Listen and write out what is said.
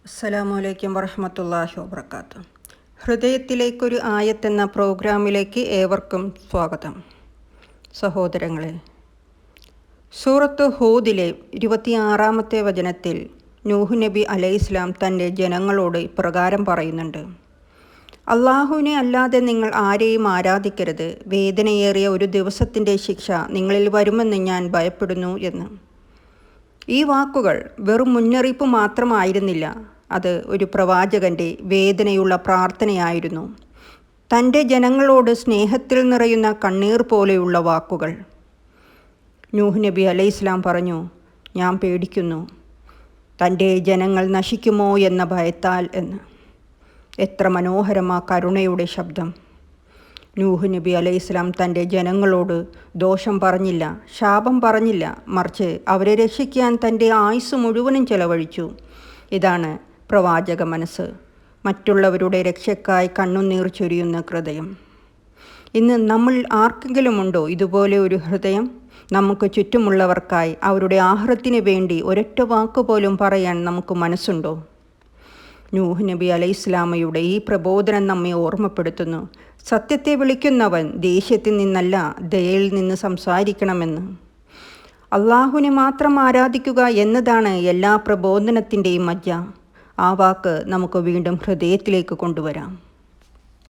അസ്സലാമു അലൈക്കും വറഹ്മത്തുള്ളാഹി വബറകാതുഹു. ഹൃദയത്തിലേക്കൊരു ആയത്ത് എന്ന പ്രോഗ്രാമിലേക്ക് ഏവർക്കും സ്വാഗതം. സഹോദരങ്ങളെ, സൂറത്ത് ഹൂദിലെ 26-ാമത്തെ വചനത്തിൽ നൂഹ് നബി അലൈഹിസ്സലാം തൻ്റെ ജനങ്ങളോട് ഇപ്രകാരം പറയുന്നുണ്ട്: അള്ളാഹുവിനെ അല്ലാതെ നിങ്ങൾ ആരെയും ആരാധിക്കരുത്. വേദനയേറിയ ഒരു ദിവസത്തിൻ്റെ ശിക്ഷ നിങ്ങളിൽ വരുമെന്ന് ഞാൻ ഭയപ്പെടുന്നു എന്ന്. ഈ വാക്കുകൾ വെറും മുന്നറിയിപ്പ് മാത്രമായിരുന്നില്ല, അത് ഒരു പ്രവാചകൻ്റെ വേദനയുള്ള പ്രാർത്ഥനയായിരുന്നു. തൻ്റെ ജനങ്ങളോട് സ്നേഹത്തിൽ നിറയുന്ന കണ്ണീർ പോലെയുള്ള വാക്കുകൾ. നൂഹ് നബി അലൈഹിസ്സലാം പറഞ്ഞു, ഞാൻ പേടിക്കുന്നു, തൻ്റെ ജനങ്ങൾ നശിക്കുമോ എന്ന ഭയത്താൽ എന്ന്. എത്ര മനോഹരമാ കരുണയുടെ ശബ്ദം! നൂഹ് നബി അലൈഹിസ്സലാം തൻ്റെ ജനങ്ങളോട് ദോഷം പറഞ്ഞില്ല, ശാപം പറഞ്ഞില്ല, മറിച്ച് അവരെ രക്ഷിക്കാൻ തൻ്റെ ആയുസ് മുഴുവനും ചെലവഴിച്ചു. ഇതാണ് പ്രവാചക മനസ്സ്, മറ്റുള്ളവരുടെ രക്ഷയ്ക്കായി കണ്ണുനീർ ചൊരിയുന്ന ഹൃദയം. ഇന്ന് നമ്മൾ ആർക്കെങ്കിലുമുണ്ടോ ഇതുപോലെ ഒരു ഹൃദയം? നമുക്ക് ചുറ്റുമുള്ളവർക്കായി അവരുടെ ആഹ്റത്തിന് വേണ്ടി ഒരൊറ്റ വാക്കുപോലും പറയാൻ നമുക്ക് മനസ്സുണ്ടോ? നൂഹ് നബി അലൈഹിസ്സലാമയുടെ ഈ പ്രബോധനം നമ്മെ ഓർമ്മപ്പെടുത്തുന്നു, സത്യത്തെ വിളിക്കുന്നവൻ ദേഷ്യത്തിൽ നിന്നല്ല, ദയയിൽ നിന്ന് സംസാരിക്കണമെന്ന്. അള്ളാഹുവിനെ മാത്രം ആരാധിക്കുക എന്നതാണ് എല്ലാ പ്രബോധനത്തിൻ്റെയും മജ്ജ. ആ വാക്ക് നമുക്ക് വീണ്ടും ഹൃദയത്തിലേക്ക് കൊണ്ടുവരാം.